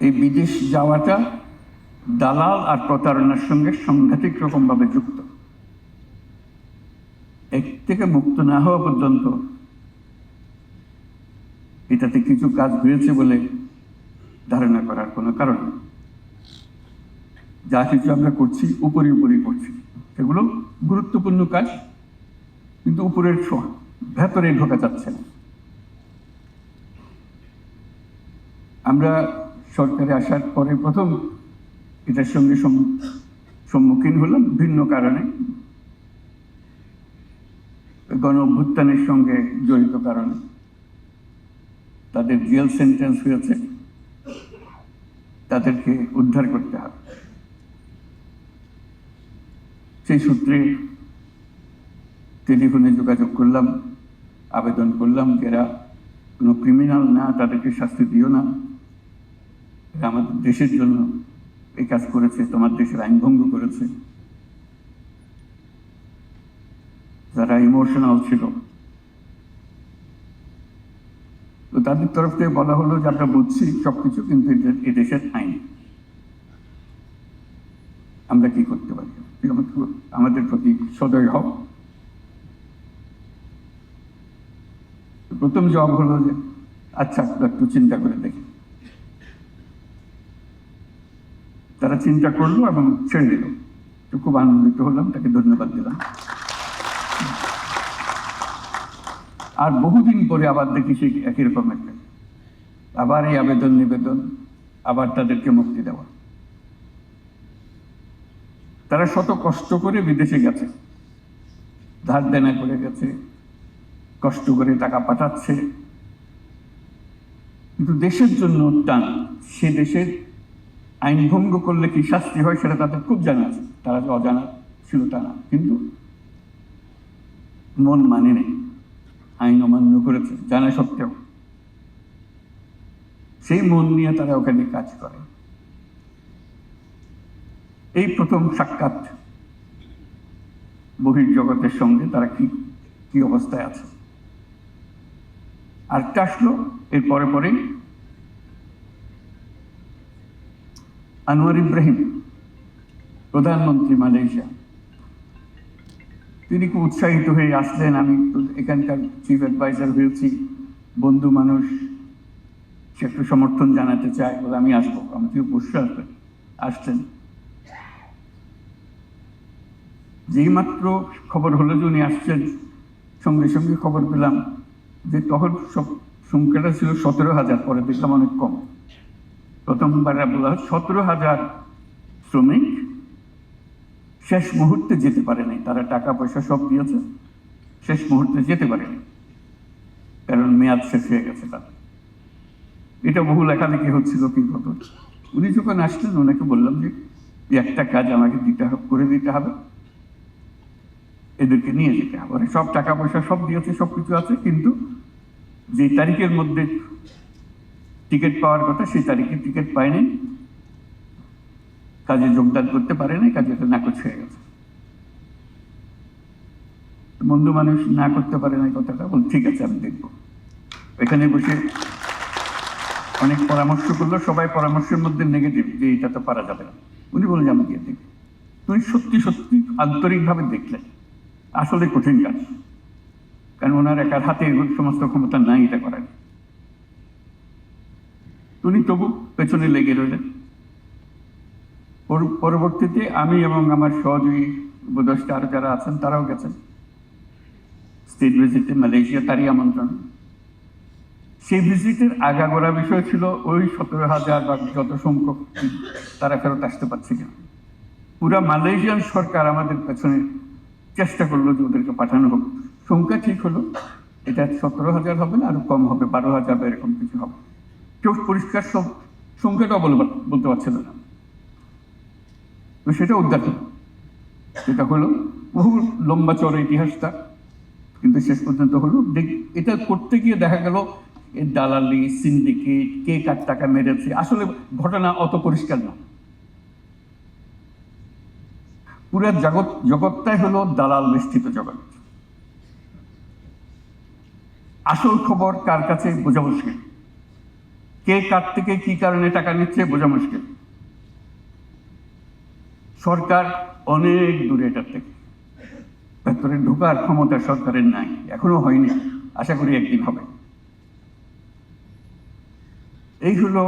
এই বিদেশ যাওয়াটা দালাল আর প্রতারণার সঙ্গে সাংঘাতিক রকমভাবে যুক্ত। এক থেকে মুক্ত না হওয়া পর্যন্ত এটাতে কিছু কাজ হয়েছে বলে ধারণা করার কোনো কারণ নেই। যা কিছু আমরা করছি উপরে করছি, সেগুলো গুরুত্বপূর্ণ কাজ, কিন্তু উপরের ভেতরে ঢোকা যাচ্ছে না। আমরা সরকারে আসার পরে প্রথম এটার সঙ্গে সম্মুখীন হলাম ভিন্ন কারণে, গণ অভ্যুত্থানের সঙ্গে জড়িত কারণে। তাদের জেল সেন্টেন্স হয়েছে, তাদেরকে উদ্ধার করতে হবে। সেই সূত্রে টেলিফোনে যোগাযোগ করলাম, আবেদন করলাম যারা কোনো ক্রিমিনাল না, তাদেরকে শাস্তি দিও না, আমাদের দেশের জন্য এই কাজ করেছে, তোমার দেশের আইন ভঙ্গ করেছে। যারা ইমোশনাল ছিল, তো তাদের তরফ থেকে বলা হলো যে আমরা বুঝছি সবকিছু, কিন্তু এই দেশের আইন, আমরা কি করতে পারি, আমাদের প্রতি সদয় হও। প্রথম জবাব হলো যে আচ্ছা, একটু চিন্তা করে দেখি। তারা চিন্তা করলো এবং ছেড়ে দিল। তো খুব আনন্দিত হলাম, তাকে ধন্যবাদ দিলাম। আর বহুদিন পরে আবার দেখি সেই একই রকম একটা, আবার এই আবেদন নিবেদন, আবার তাদেরকে মুক্তি দেওয়া। তারা শত কষ্ট করে বিদেশে গেছে, ধার দেনা করে গেছে, কষ্ট করে টাকা পাঠাচ্ছে, কিন্তু দেশের জন্য টান। সে দেশের আইন ভঙ্গ করলে কি শাস্তি হয় সেটা তাদের খুব জানা আছে, তারা যে অজানা ছিল তা না, কিন্তু মন মানে নেই, আইন অমান্য করেছে জানা সত্ত্বেও। সেই মন নিয়ে তারা ওখানে কাজ করে। এই প্রথম সাক্ষাৎ বহির্জগতের সঙ্গে, তারা কি অবস্থায় আছে। আরেকটা আসলো এর পরে পরেই, আনোয়ার ইব্রাহিম, প্রধানমন্ত্রী মালয়েশিয়া। তিনি খুব উৎসাহিত হয়ে আসলেন। আমি এখানকার চিফ অ্যাডভাইজার হয়েছি, বন্ধু মানুষ, সে একটু সমর্থন জানাতে চায় বলে আমি আসবো। আমাকে অবশ্যই আসছেন। যেই মাত্র খবর হলো যে উনি আসছেন, সঙ্গে সঙ্গে খবর পেলাম যে তখন সব সংখ্যাটা ছিল 17,000, পরে দেখলাম অনেক কম। প্রথমবার বলা 17,000 শ্রমিক শেষ মুহূর্তে যেতে পারে নাই। তারা টাকা পয়সা সব দিয়েছে, শেষ মুহূর্তে যেতে পারেনি, কারণ মেয়াদ শেষ হয়ে গেছে তাদের। এটা বহু লেখালেখি হচ্ছিল কি কত। উনি যখন আসলেন, ওনাকে বললাম যে একটা কাজ আমাকে করে দিতে হবে, এদেরকে নিয়ে যেতে হবে। সব টাকা পয়সা সব দিয়েছে, সব কিছু আছে, কিন্তু যে তারিখের মধ্যে টিকিট পাওয়ার কথা সেই তারিখে টিকিট পায়নি, কাজে যোগদান করতে পারে নাই, কাজে নাকচ হয়ে গেছে। বন্ধু মানুষ না করতে পারে না কথাটা, বল ঠিক আছে আমি দেখবো। এখানে বসে অনেক পরামর্শ করলো, সবাই পরামর্শের মধ্যে নেগেটিভ, যে এটা তো পারা যাবে না। উনি বললেন আমি গিয়ে দেখি। উনি সত্যি সত্যি আন্তরিকভাবে দেখলেন আসলে কঠিন কাজ, কারণ ওনার একার হাতে সমস্ত ক্ষমতা নাই এটা করার। উনি তবু পেছনে লেগে রইলেন। পরবর্তীতে আমি এবং আমার সহযোগী উপদেষ্টা আরো যারা আছেন তারাও গেছেন স্টেট ভিজিটে মালয়েশিয়া, তারই আমন্ত্রণ। সেই ভিজিটের আগাগোড়া বিষয় ছিল ওই 17,000 বা যত সংখ্যক তারা ফেরত আসতে পারছে কিনা। পুরা মালয়েশিয়ান সরকার আমাদের পেছনে চেষ্টা করলো যে ওদেরকে পাঠানো হোক। সংখ্যা ঠিক হলো, এটা 17,000 হবে না, আরো কম হবে, 12,000 বা এরকম কিছু হবে। কেউ পরিষ্কার সব সংখ্যাটাও বলতে পারছিল না। তো সেটা উদ্ধার হলো, সেটা হলো বহু লম্বা চড়া ইতিহাসটা, কিন্তু শেষ পর্যন্ত হলো। এটা করতে গিয়ে দেখা গেল এর দালালি, সিন্ডিকেট, কে কার টাকা মেরেছে, আসলে ঘটনা অত পরিষ্কার না। পুরো জগৎটাই হলো দালাল বেষ্টিত জগৎ। আসল খবর কার কাছে বোঝা মুশকিল। কে কার থেকে কি কারণে টাকা নিচ্ছে বোঝা মুশকিল। সরকার অনেক দূরে এটার থেকে, ভেতরে ঢোকার ক্ষমতা সরকারের নাই, এখনো হয়নি, আশা করি একদিন হবে। এই হলো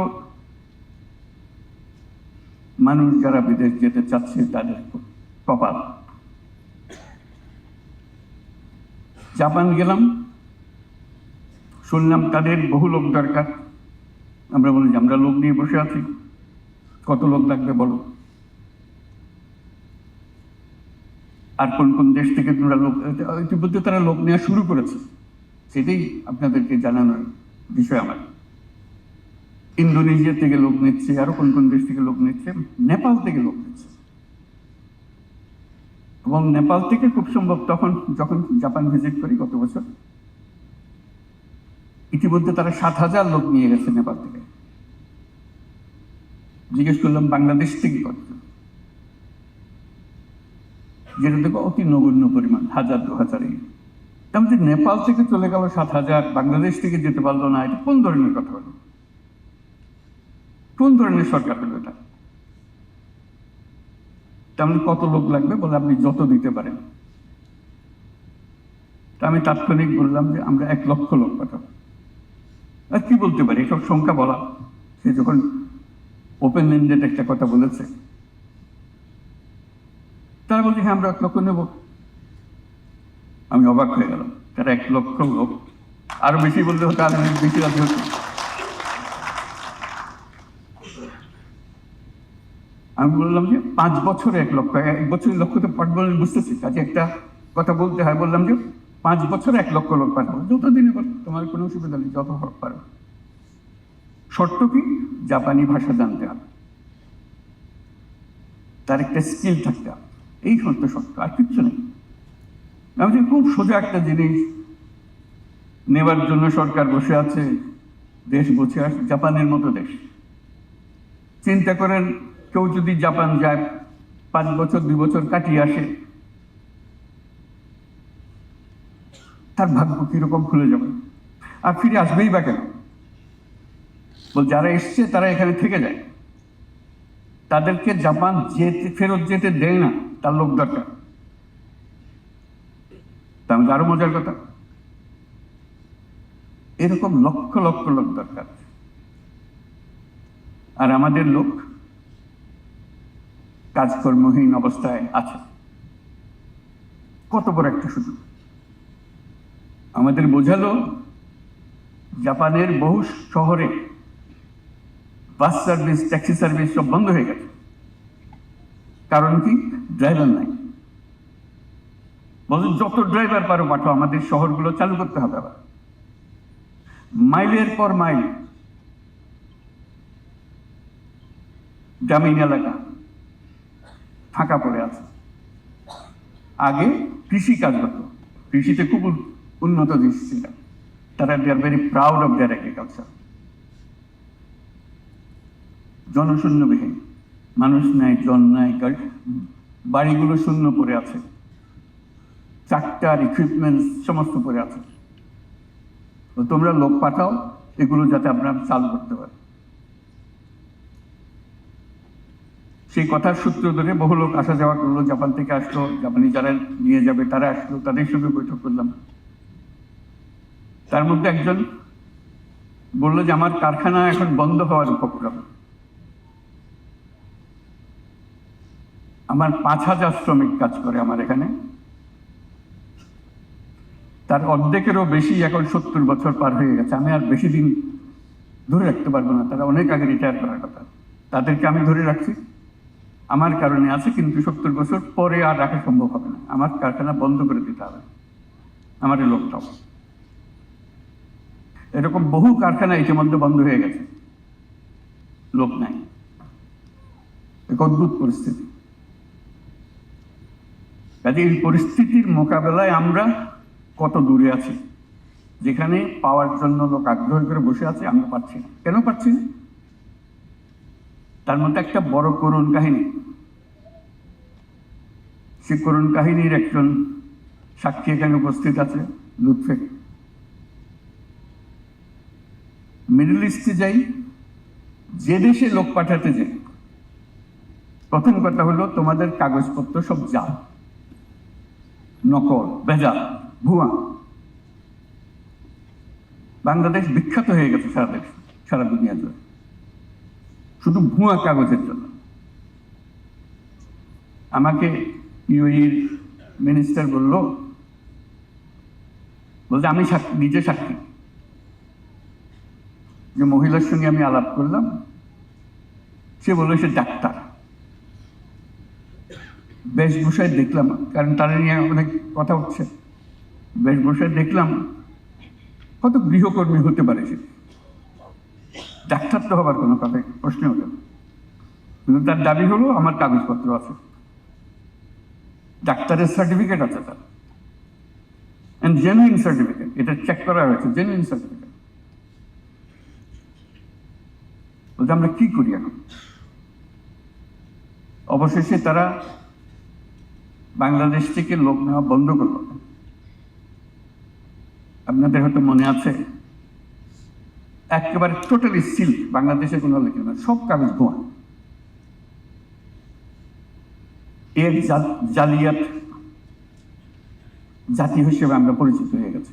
মানুষ যারা বিদেশ যেতে চাচ্ছে তাদের কপাল। জাপান গেলাম, শুনলাম তাদের বহু লোক দরকার। আমরা বলি যে আমরা লোক নিয়ে বসে আছি, কত লোক লাগবে বলো। আর কোন কোন দেশ থেকে তোমরা লোক, ইতিমধ্যে তারা লোক নেওয়া শুরু করেছে, সেটাই আপনাদেরকে জানানোর বিষয় আমার। ইন্দোনেশিয়া থেকে লোক নিচ্ছে, আরো কোন কোন দেশ থেকে লোক নিচ্ছে, নেপাল থেকে লোক নিচ্ছে। এবং নেপাল থেকে খুব সম্ভব যখন জাপান ভিজিট করি গত বছর, ইতিমধ্যে তারা 7,000 লোক নিয়ে গেছে নেপাল থেকে। জিজ্ঞেস করলাম বাংলাদেশ থেকে কত, যেটা দেখো অতি নগণ্য পরিমাণ, 1,000-2,000। তেমন নেপাল থেকে চলে গেল 7,000, বাংলাদেশ থেকে যেতে পারলো না, এটা কোন ধরনের কথা হলো? কোন ধরনের সরকার হলো এটা? তেমন কত লোক লাগবে বলে আপনি যত দিতে পারেন। তা আমি তাৎক্ষণিক বললাম যে আমরা 1 লক্ষ লোক পাঠাবো। আর কি বলতে পারি, এসব সংখ্যা বলা, সে যখন ওপেন এন্ডেড একটা কথা বলেছে, তারা বলছে হ্যাঁ আমরা 1 লক্ষ নেব। আমি অবাক হয়ে গেলাম, তারা 1 লক্ষ লোক, আরো বেশি বললে হতো, আর বেশি রাজি হতো। আমি বললাম যে 5 বছরে 1 লক্ষ, 1 বছরের লক্ষ তো পাঠবো বুঝতেছি, কাজে একটা কথা বলতে হয়। বললাম যে 5 বছরে 1 লক্ষ লোক পাঠাবো, যতদিনে তোমার কোনো অসুবিধা নেই, যত হোক পারো। শর্ত কি? জাপানি ভাষা জানতে হবে, তার একটা স্কিল থাকতে হবে, এই সমস্ত শর্ত, আর কিচ্ছু নেই। আমি খুব সোজা একটা জিনিস নেবার জন্য সরকার বসে আছে, দেশ বসে আছে, জাপানের মতো দেশ। চিন্তা করেন কেউ যদি জাপান যায়, 5 বছর 2 বছর কাটিয়ে আসে, তার ভাগ্য কিরকম খুলে যাবে, আর ফিরে আসবেই বা কেন? বল যারা এসছে তারা এখানে থেকে যায়, তাদেরকে জাপান ফেরত যেতে দেয় না, তার লোক দরকার। তাহলে আরো মজার কথা, এরকম লক্ষ লক্ষ লোক দরকার। আর আমাদের লোক কাজকর্মহীন অবস্থায় আছে। কত বড় একটা সুযোগ আমাদের বোঝালো। জাপানের বহু শহরে বাস সার্ভিস, ট্যাক্সি সার্ভিস সব বন্ধ হয়ে গেছে। কারণ কি? ড্রাইভার নাই। বলছে যত ড্রাইভার পারো পাঠো, আমাদের শহরগুলো চালু করতে হবে। আবার মাইলের পর মাইল গ্রামীণ এলাকা ফাঁকা পড়ে আছে। আগে কৃষি কাজ হতো, কৃষিতে খুব উন্নত দেশ ছিল, তারা they are very proud of their agriculture. জনশূন্যবিহীন, মানুষ নাই, জন নাই, বাড়িগুলো শূন্য পড়ে আছে, ট্রাক্টর ইকুইপমেন্ট সমস্ত পড়ে আছে। তো তোমরা লোক পাঠাও এগুলো যাতে আপনারা চালু করতে পারে। সেই কথার সূত্র ধরে বহু লোক আসা যাওয়া করলো, জাপান থেকে আসলো, জাপানি যারা নিয়ে যাবে তারা আসলো, তাদের সঙ্গে বৈঠক করলাম। তার মধ্যে একজন বললো যে আমার কারখানা এখন বন্ধ হওয়ার উপক্রম, আমার 5,000 শ্রমিক কাজ করে আমার এখানে, তার অর্ধেকেরও বেশি এখন 70 বছর পার হয়ে গেছে, আমি আর বেশি দিন ধরে রাখতে পারবো না, তারা অনেক আগে রিটায়ার করার কথা, তাদেরকে আমি ধরে রাখছি, আমার কারণে আছে, কিন্তু 70 বছর পরে আর রাখা সম্ভব হবে না, আমার কারখানা বন্ধ করে দিতে হবে, আমার এই লোকটাও। এরকম বহু কারখানা ইতিমধ্যে বন্ধ হয়ে গেছে, লোক নাই। এক অদ্ভুত পরিস্থিতি। কাজে এই পরিস্থিতির মোকাবেলায় আমরা কত দূরে আছি, যেখানে পাওয়ার জন্য লোক আগ্রহ করে বসে আছে, আমরা পাচ্ছি না। কেন পাচ্ছি না? তার মধ্যে একটা বড় করুণ কাহিনী। সে করুণ কাহিনীর একজন সাক্ষী এখানে উপস্থিত আছে, লুৎফে। মিডল ইস্টে যাই, যে দেশে লোক পাঠাতে যে প্রথম কথা হলো তোমাদের কাগজপত্র সব জাল, নকল, ভেজাল, ভুয়া। বাংলাদেশ বিখ্যাত হয়ে গেছে সারা দুনিয়া জুড়ে শুধু ভুয়া কাগজের জন্য। আমাকে ইউএইর মিনিস্টার বলতে আমি নিজে সাক্ষী, যে মহিলার সঙ্গে আমি আলাপ করলাম, সে বললো সে ডাক্তার। বেশভূষায় দেখলাম, কারণ তারা নিয়ে অনেক কথা উঠছে, বেশভূষায় দেখলাম কত গৃহকর্মী হতে পারে সে, ডাক্তার তো হবার কোনো কথা প্রশ্ন হলো না। কিন্তু তার দাবি হলো আমার কাগজপত্র আছে, ডাক্তারের সার্টিফিকেট আছে তার, জেনুইন সার্টিফিকেট, এটা চেক করা হয়েছে, জেনুইন সার্টিফিকেট। বলতে আমরা কি করি এখন? অবশেষে তারা বাংলাদেশ থেকে লোক নেওয়া বন্ধ করল। আপনাদের হয়তো মনে আছে, একেবারে টোটালি সিল, বাংলাদেশে কোনো লেখে না, সব কাগজ ভুয়া। এর জালিয়াত জাতি হিসেবে আমরা পরিচিত হয়ে গেছি।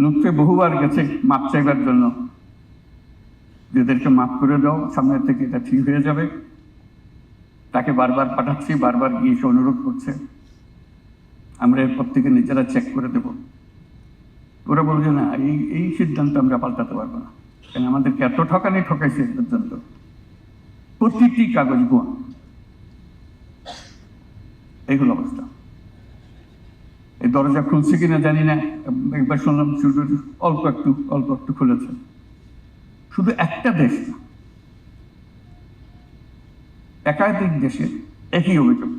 লুৎফে বহুবার গেছে মাপ চাইবার জন্য, যাদেরকে মাফ করে দাও, সামনে থেকে এটা ঠিক হয়ে যাবে। তাকে বারবার পাঠাচ্ছি, বারবার গিয়ে সে অনুরোধ করছে, আমরা এরপর থেকে নিজেরা চেক করে দেব। ওরা বলছে না, এই সিদ্ধান্ত আমরা পাল্টাতে পারবো না, কারণ আমাদেরকে এত ঠকাইছে এ পর্যন্ত। প্রতিটি কাগজ ভুয়া, এইগুলো অবস্থা। এই দরজা খুলছে কিনা জানি না, একবার শুনলাম শুধু অল্প একটু খুলেছে। শুধু একটা দেশ না, একাধিক দেশে একই অভিযোগ।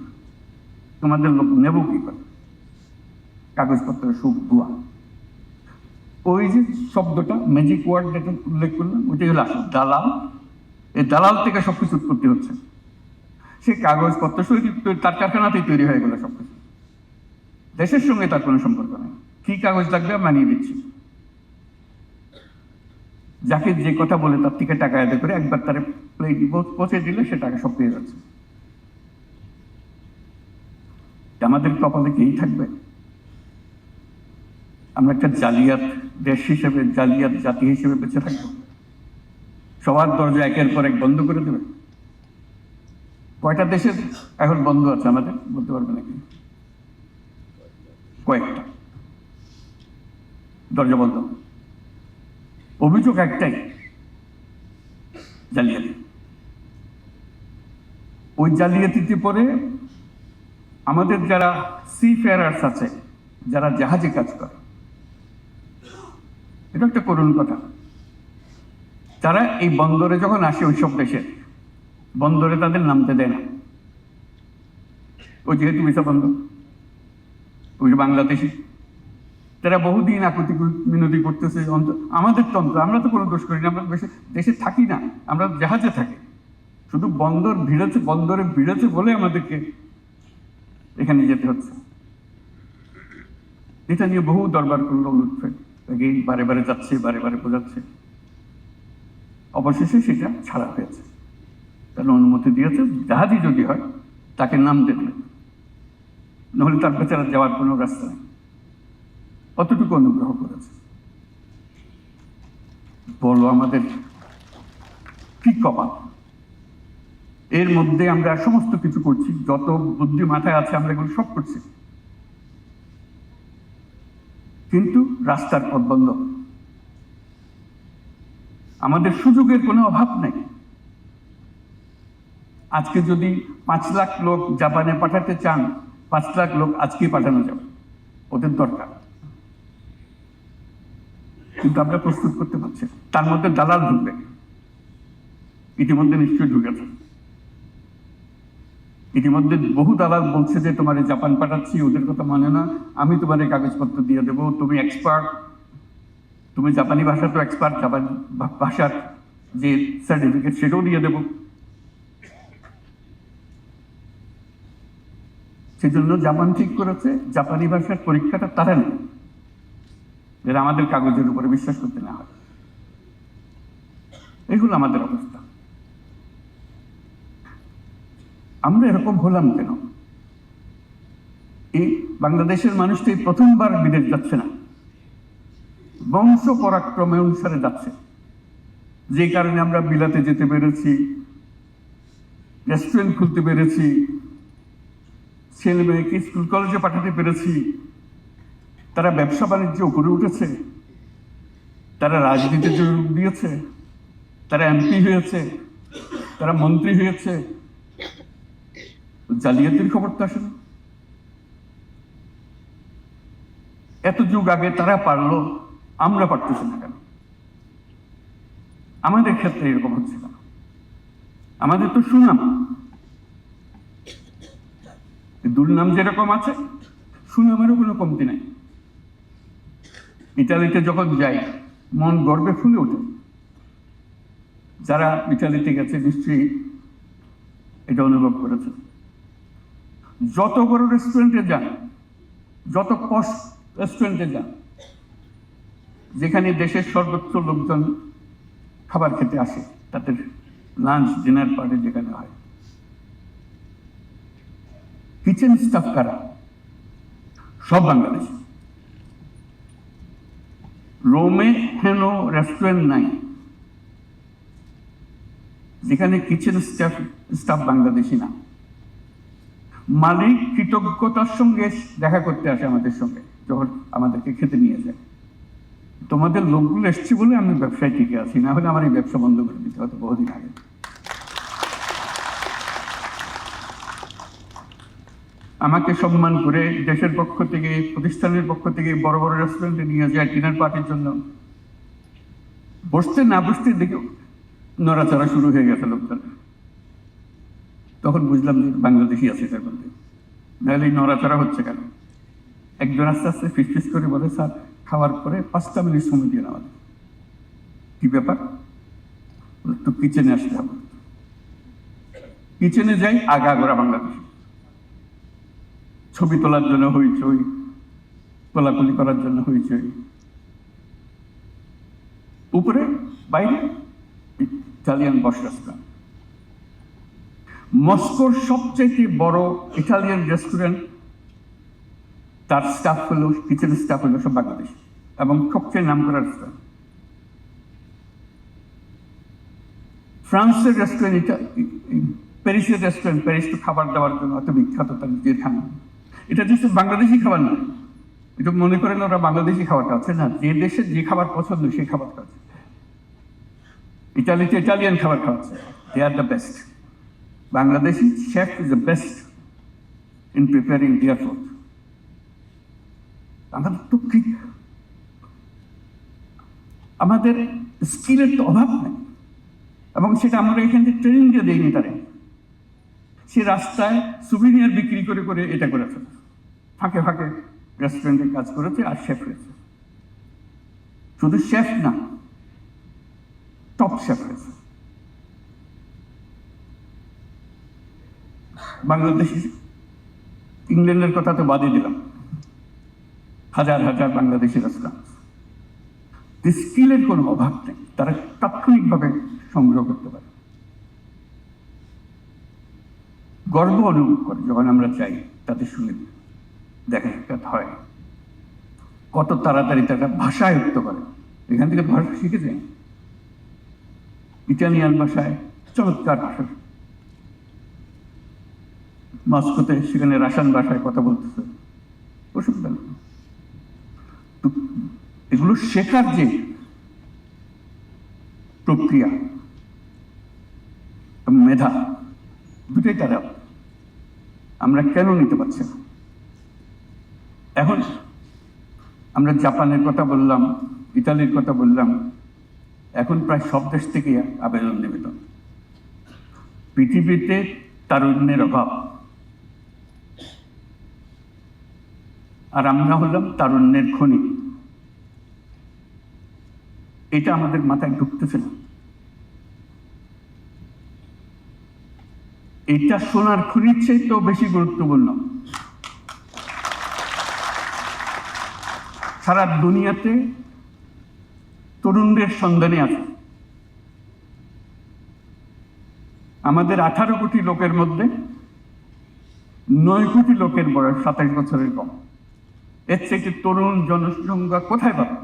তোমাদের লোক নেব কি করে? কাগজপত্র সব ভুয়া। ওই যে শব্দটা, ম্যাজিক ওয়ার্ড যেটা উল্লেখ করলাম, ওইটাই হলো আসল দালাল। এই দালাল থেকে সবকিছু উৎপত্তি হচ্ছে। সে কাগজপত্র তার কারখানাতেই তৈরি হয়ে গেল সবকিছু, দেশের সঙ্গে তার কোনো সম্পর্ক নেই। কি কাগজ লাগবে মানিয়ে দিচ্ছি, যাকে যে কথা বলে তার থেকে টাকা আদায় করে একবার তার প্লেট পৌঁছে দিলে সে টাকা সব পেয়ে যাচ্ছে। আমাদের কপালে কেই থাকবে? আমরা একটা জালিয়াত দেশ হিসেবে, জালিয়াত জাতি হিসেবে বেঁচে থাকবো? সবার দরজা একের পর এক বন্ধ করে দেবে? কয়টা দেশের এখন বন্ধ আছে আমাদের বলতে পারবে নাকি? কয়েকটা দরজা বন্ধ। অভিযোগ একটাই, জালিয়াতি। ওই জালিয়াতিতে পরে আমাদের যারা সি ফেয়ারার্স আছে, যারা জাহাজে কাজ করে, এটা একটা করুণ কথা। তারা এই বন্দরে যখন আসে, ওইসব দেশে বন্দরে তাদের নামতে দেয় না। ওই যেহেতু ভিসা বন্ধ, ওই যে বাংলাদেশি, তারা বহুদিন আকুতি মিনতি করতেছে। আমাদের তন্ত্র, আমরা তো কোনো দোষ করি না, আমরা দেশে থাকি না, আমরা জাহাজে থাকি। শুধু বন্দরে ভিড়েছে বলে আমাদেরকে এখানে যেতে হচ্ছে। এটা নিয়ে বহু দরবার করলো লুৎফে, বারে বারে যাচ্ছে, বারে বারে বোঝাচ্ছে। অবশেষে সেটা ছাড়া হয়েছে, তার অনুমতি দিয়েছে। জাহাজই যদি হয় তাকে নাম দেবে, নাহলে তার বেচারা যাওয়ার কোনো রাস্তা নেই। অতটুকু অনুগ্রহ করেছে। বলো আমাদের কি কপাল! এর মধ্যে আমরা সমস্ত কিছু করছি, যত বুদ্ধি মাথায় আছে আমরা এগুলো সব করছি, কিন্তু রাস্তার পথ বন্ধ। আমাদের সুযোগের কোনো অভাব নেই। আজকে যদি 5 লাখ লোক জাপানে পাঠাতে চান, 5 লাখ লোক আজকেই পাঠানো যাবে, ওদের দরকার। কিন্তু আমরা প্রস্তুত করতে পারছি। তার মধ্যে দালাল ঢুকবে, ইতিমধ্যে নিশ্চয়ই ঢুকেছে। ইতিমধ্যে বহু দালাল বলছে যে তোমার জাপান পাঠাচ্ছি, ওদের কথা মানে না, আমি তোমার এই কাগজপত্র দিয়ে দেবো, তুমি এক্সপার্ট, তুমি জাপানি ভাষা তো এক্সপার্ট, জাপানি ভাষার যে সার্টিফিকেট সেটাও দিয়ে দেবো। সেজন্য জাপান ঠিক করেছে জাপানি ভাষার পরীক্ষাটা তারা নেই, যেটা আমাদের কাগজের উপরে বিশ্বাস করতে না হয়। এই হলো আমাদের অবস্থা। আমরা এরকম হলাম কেন? এই বাংলাদেশের মানুষ তো এই প্রথমবার বিদেশ যাচ্ছে না, বংশ পরাক্রমে অনুসারে যাচ্ছে, যে কারণে আমরা বিলাতে যেতে পেরেছি, রেস্টুরেন্ট খুলতে পেরেছি, ছেলে মেয়েকে স্কুল কলেজে পাঠাতে পেরেছি, তারা ব্যবসা বাণিজ্য করে উঠেছে, তারা রাজনীতিতে যোগ দিয়েছে, তারা এমপি হয়েছে, তারা মন্ত্রী হয়েছে। জালিয়াতির খবর তো আসে না। এত যুগ আগে তারা পারলো, আমরা পারতেছি না কেন? আমাদের ক্ষেত্রে এরকম হচ্ছে না। আমাদের তো সুনাম, দুর্নাম যেরকম আছে, সুনামেরও কোনো কমতি নাই। ইটালিতে যখন যাই, মন গর্বে ফুলে ওঠে। যারা ইটালিতে গেছে নিশ্চয়ই এটা অনুভব করেছে। যত বড় রেস্টুরেন্টে যান, যত পশ রেস্টুরেন্টে যান, যেখানে দেশের সর্বোচ্চ লোকজন খাবার খেতে আসে, তাদের লাঞ্চ ডিনার পার্টি যেখানে হয়, কিচেন স্টাফ কারা? সব বাংলাদেশ। রোমে হেন রেস্টুরেন্ট নাই যেখানে কিচেন স্টাফ বাংলাদেশি না। মালিক কৃতজ্ঞতার সঙ্গে দেখা করতে আসে আমাদের সঙ্গে যখন আমাদেরকে খেতে নিয়ে যায়। তোমাদের লোকগুলো এসছে বলে আমি ব্যবসায় টিকে আছি, না হলে আমার এই ব্যবসা বন্ধ করে দিতে হতো বহুদিন আগে। আমাকে সম্মান করে দেশের পক্ষ থেকে, প্রতিষ্ঠানের পক্ষ থেকে বড় বড় রেস্টুরেন্টে নিয়ে যায় ডিনার পার্টির জন্য। বসতে না বসতে দেখে নড়াচড়া শুরু হয়ে গেছে লোকজন। তখন বুঝলাম যে বাংলাদেশি আছে তার মধ্যে, নাহলে নড়াচড়া হচ্ছে কেন? একজন আস্তে আস্তে ফিস করে বলে, স্যার খাওয়ার পরে 5টা মিনিট সময় দিয়ে নেওয়া। কি ব্যাপার? তো কিচেনে আসতে হবে। কিচেনে যাই, আগাগোড়া বাংলাদেশি। ছবি তোলার জন্য হইচই, কোলাকুলি করার জন্য হইচই, উপরে বাইরে ইটালিয়ান বস রেস্টুরেন্ট। মস্কোর সবচেয়ে বড় ইটালিয়ান রেস্টুরেন্ট, তার স্টাফ হলো, কিচেন স্টাফ হলো সব বাংলাদেশ, এবং সবচেয়ে নাম করা রেস্টুরেন্ট। ফ্রান্সের রেস্টুরেন্ট, প্যারিসের রেস্টুরেন্ট, প্যারিস তো খাবার দাবার জন্য অত বিখ্যাত, তার নিজের খানা। এটা just বাংলাদেশি খাবার না, এটা মনে করেন ওরা বাংলাদেশি খাবার খাচ্ছে না, যে দেশে যে খাবার পছন্দ সেই খাবার খাচ্ছে। ইটালিতে ইটালিয়ান খাবার খাওয়াচ্ছে, they are the best. Bangladeshi chef is the best in preparing their food. আমাদের তো কি, আমাদের স্কিলের তো অভাব নেই, এবং সেটা আমরা এখান থেকে ট্রেনিং দিয়ে দিইনি তারে। সে রাস্তায় সুভিনিয়ার বিক্রি করে করে এটা করেছে, ফাঁকে ফাঁকে রেস্টুরেন্টে কাজ করেছে আর শেফ হয়েছে। শুধু শেফ না, টপ শেফ হয়েছে। বাংলাদেশি, ইংল্যান্ডের কথা তো বাদই দিলাম, হাজার হাজার বাংলাদেশি রেস্টুরেন্ট, স্কিলের কোনো অভাব নেই, তারা তাৎক্ষণিকভাবে সংগ্রহ করতে পারে। গর্ব অনুভব করে যখন আমরা চাই তাদের সঙ্গে দেখা সাক্ষাৎ হয়, কত তাড়াতাড়ি তারা ভাষা আয়ত্ত করে। এখান থেকে ভাষা শিখে যায়, ইটালিয়ান ভাষায় চমৎকার ভাষা। মস্কোতে সেখানে রাশিয়ান ভাষায় কথা বলতেছে, অসুবিধা নেই। এগুলো শেখার যে প্রক্রিয়া, মেধা, দুটাই তারা আমরা কেন নিতে পারছি না? এখন আমরা জাপানের কথা বললাম, ইতালির কথা বললাম, এখন প্রায় সব দেশ থেকে আবেদন নিবেদন। পৃথিবীতে তারুণ্যের অভাব, আর আমরা হলাম তারুণ্যের খনি। এটা আমাদের মাথায় ঢুকতেছে না। এটা সোনার খনির চেয়েও বেশি গুরুত্বপূর্ণ। সারা দুনিয়াতে তরুণদের সন্ধানে আছে, আমাদের 18 কোটি লোকের মধ্যে 9 কোটি লোকের বয়স 27 বছরের কম। এর থেকে তরুণ জনসংখ্যা কোথায় পাবে?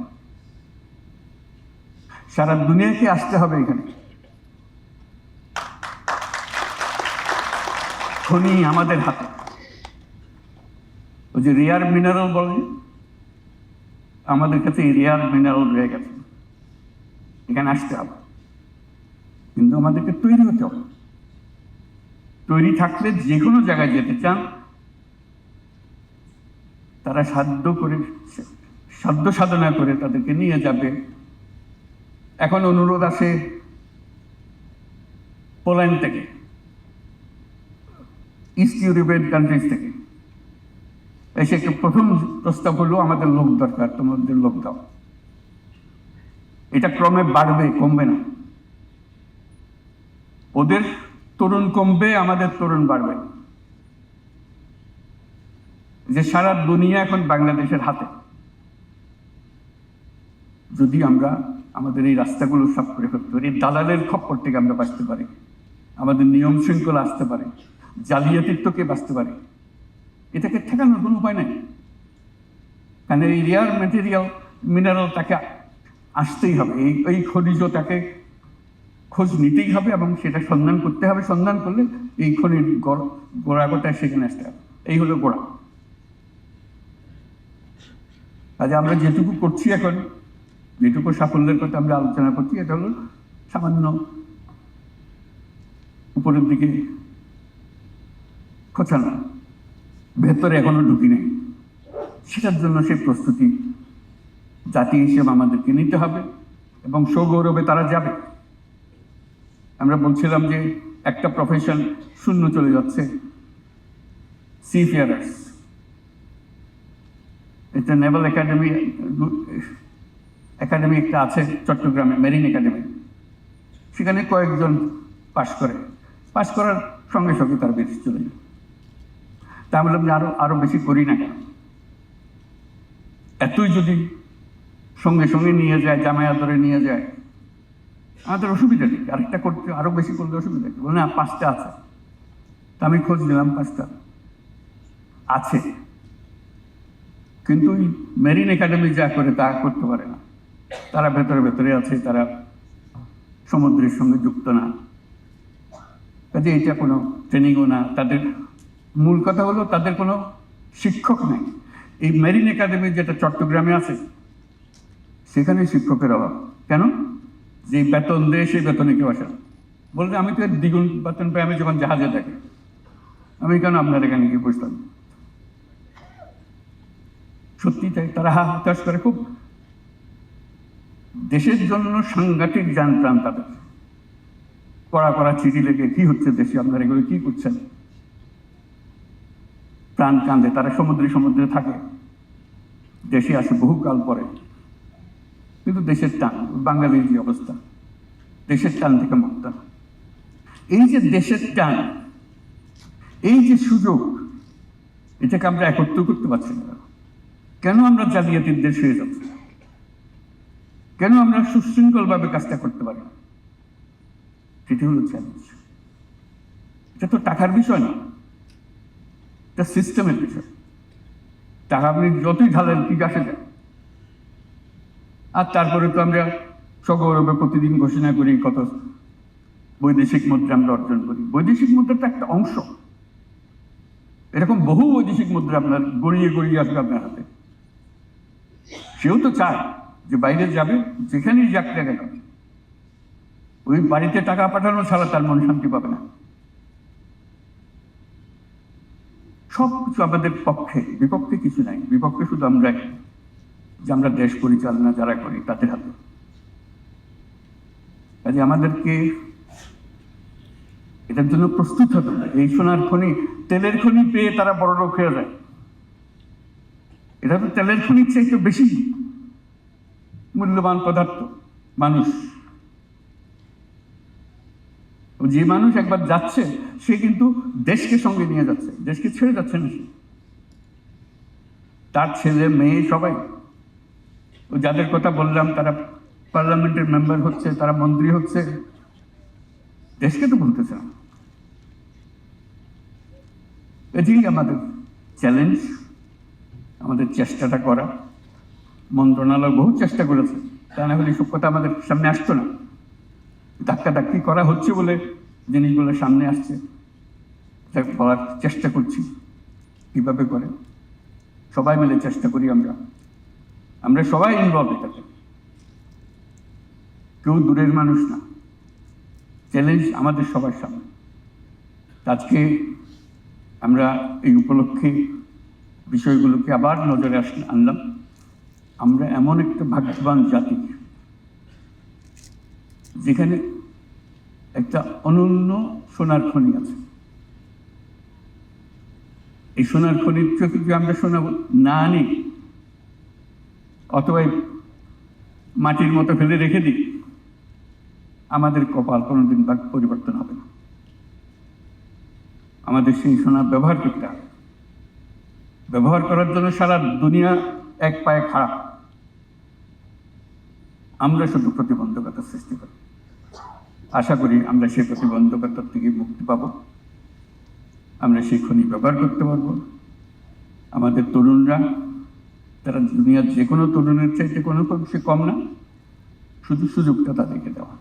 সারা দুনিয়াকে আসতে হবে এখানে। খনি আমাদের হাতে। ওই যে রেয়ার মিনারেল বলে, আমাদের কাছে এই রেয়ার মিনারেল রয়ে গেছে, এখানে আসতে হবে। কিন্তু আমাদেরকে তৈরি হতে হবে। তৈরি থাকলে যে কোনো জায়গায় যেতে চান তারা সাধ্য সাধনা করে তাদেরকে নিয়ে যাবে। এখন অনুরোধ আসে পোল্যান্ড থেকে, ইস্ট ইউরোপিয়ান কান্ট্রিজ থেকে এসে প্রথম প্রস্তাব হলো আমাদের লোক দরকার, তোমাদের লোক দাও। এটা ক্রমে বাড়বে, কমবে না। ওদের তরুণ কমবে, আমাদের তরুণ বাড়বে। যে সারা দুনিয়া এখন বাংলাদেশের হাতে। যদি আমরা আমাদের এই রাস্তাগুলো সাফ করে ফেলতে পারি, দালালের খপ্পর থেকে আমরা বাঁচতে পারি, আমাদের নিয়ম শৃঙ্খলা আসতে পারে, জালিয়াতিত্বকে বাঁচতে পারে, এটাকে ঠেকানোর কোনো উপায় নেই। কারণ এই রেয়ার ম্যাটেরিয়াল মিনারেল তাকে আসতেই হবে, এই খনিজ তাকে খোঁজ নিতেই হবে এবং সেটা সন্ধান করতে হবে। সন্ধান করলে এই খনির গোড়াটায় সেখানে আসতে হবে। এই হলো গোড়া। কাজে আমরা যেটুকু করছি এখন, যেটুকু সাফল্যের কথা আমরা আলোচনা করছি, এটা হলো সামান্য উপরের দিকে খোঁচানো, ভেতরে এখনো ঢুকি নেই। সেটার জন্য সেই প্রস্তুতি জাতি হিসেবে আমাদেরকে নিতে হবে এবং সগৌরবে তারা যাবে। আমরা বলছিলাম যে একটা প্রফেশন শূন্য চলে যাচ্ছে, সিফেয়ারার্স। এটা নেভাল একাডেমি একটা আছে চট্টগ্রামে, মেরিন একাডেমি। সেখানে কয়েকজন পাশ করার সঙ্গে সঙ্গে তার বেশি চলে যায়। তা বললাম যে আরো বেশি করি না কেন? এতই যদি সঙ্গে সঙ্গে নিয়ে যায়, জামায়া ধরে নিয়ে যায়, আমাদের অসুবিধা নেই। আরেকটা করতে আরো বেশি করলে অসুবিধা নেই। বলে না, 5টা আছে। তা আমি খোঁজ নিলাম, 5টা আছে। কিন্তু মেরিন একাডেমি যা করে তা করতে পারে না। তারা ভেতরে ভেতরে আছে, তারা সমুদ্রের সঙ্গে যুক্ত না। কাজে এটা কোনো ট্রেনিংও না। তাদের মূল কথা হলো তাদের কোনো শিক্ষক নেই। এই মেরিন একাডেমি যেটা চট্টগ্রামে আছে, সেখানে শিক্ষকের অভাব। কেন? যে বেতন দেয় সেই বেতনে কেউ আসে না। বলতে আমি তো দ্বিগুণ বেতন পাই আমি যখন জাহাজে থাকি, আমি কেন আপনার এখানে গিয়ে বসতাম? সত্যি তাই, তারা হতাশ করে খুব। দেশের জন্য সাংঘাতিক যান প্রাণ তাদের। কড়া চিঠি লেগে, কি হচ্ছে দেশে, আপনারা এগুলো কি করছেন? প্রাণ কান্দে। তারা সমুদ্রে থাকে, দেশে আসে বহুকাল পরে। কিন্তু দেশের টান, বাঙালির যে অবস্থা, দেশের টান থেকে মুক্ত না। এই যে দেশের টান, এই যে সুযোগ, এটাকে আমরা একত্র করতে পারছি না। কেন আমরা জালিয়াতির দেশ হয়ে যাচ্ছি? কেন আমরা সুশৃঙ্খলভাবে কাজটা করতে পারি না? সেটি হলো চ্যালেঞ্জ। এটা তো টাকার বিষয় না, এটা সিস্টেমের বিষয়। টাকা আপনি যতই ঢালেন ঠিক আসে যায়। আর তারপরে তো আমরা সগৌরবে প্রতিদিন ঘোষণা করি কত বৈদেশিক মুদ্রা আমরা অর্জন করি। বৈদেশিক মুদ্রাটা একটা অংশ। এরকম বহু বৈদেশিক মুদ্রা আপনার গড়িয়ে আসবে আপনার হাতে। সেও তো চায় যে বাইরে যাবে, যেখানেই যাক না কেন, ওই বাড়িতে টাকা পাঠানো ছাড়া তার মন শান্তি পাবে না। সব কিছু আমাদের পক্ষে, বিপক্ষে কিছু নাই। বিপক্ষে শুধু আমরা, যে আমরা দেশ পরিচালনা যারা করি তাদের হাতে। কাজে আমাদেরকে এটার জন্য প্রস্তুত হতে হবে। এই সোনার খনি, তেলের খনি পেয়ে তারা বড় লোক হয়ে যায়। এটা তো তেলের খনির চাইতে বেশি মূল্যবান পদার্থ মানুষ। যে মানুষ একবার যাচ্ছে, সে কিন্তু দেশকে সঙ্গে নিয়ে যাচ্ছে, দেশকে ছেড়ে যাচ্ছে না। সে, তার ছেলে মেয়ে সবাই, ও যাদের কথা বললাম, তারা পার্লামেন্টের মেম্বার হচ্ছে, তারা মন্ত্রী হচ্ছে, দেশকে তো বলতেছে না। এটাই আমাদের চ্যালেঞ্জ, আমাদের চেষ্টাটা করা। মন্ত্রণালয় বহু চেষ্টা করেছে, তা না হলে সব কথা আমাদের সামনে আসতো না। ধাক্কাধাক্কি করা হচ্ছে বলে জিনিসগুলো সামনে আসছে, এটা বলার চেষ্টা করছি কীভাবে করে। সবাই মিলে চেষ্টা করি, আমরা সবাই ইনভলভ এটাতে, কেউ দূরের মানুষ না। চ্যালেঞ্জ আমাদের সবার সামনে। আজকে আমরা এই উপলক্ষে বিষয়গুলোকে আবার নজরে আনলাম। আমরা এমন একটা ভাগ্যবান জাতি যেখানে একটা অনন্য সোনার খনি আছে। এই সোনার খনির থেকে যদি আমরা সোনা না আনি অথবা মাটির মতো ফেলে রেখে দিই, আমাদের কপাল কোনোদিন পরিবর্তন হবে না। আমাদের সেই সোনা ব্যবহার করতে হবে। ব্যবহার করার জন্য সারা দুনিয়া এক পায়ে খারাপ, আমরা শুধু প্রতিবন্ধকতা সৃষ্টি করি। আশা করি আমরা সেই প্রতিবন্ধকতার থেকে মুক্তি পাব, আমরা সেই খনি ব্যবহার করতে পারবো। আমাদের তরুণরা, তারা দুনিয়ার যে কোনো তরুণের চাইতে কোনো অংশে কম না, শুধু সুযোগটা তাদেরকে দেওয়া।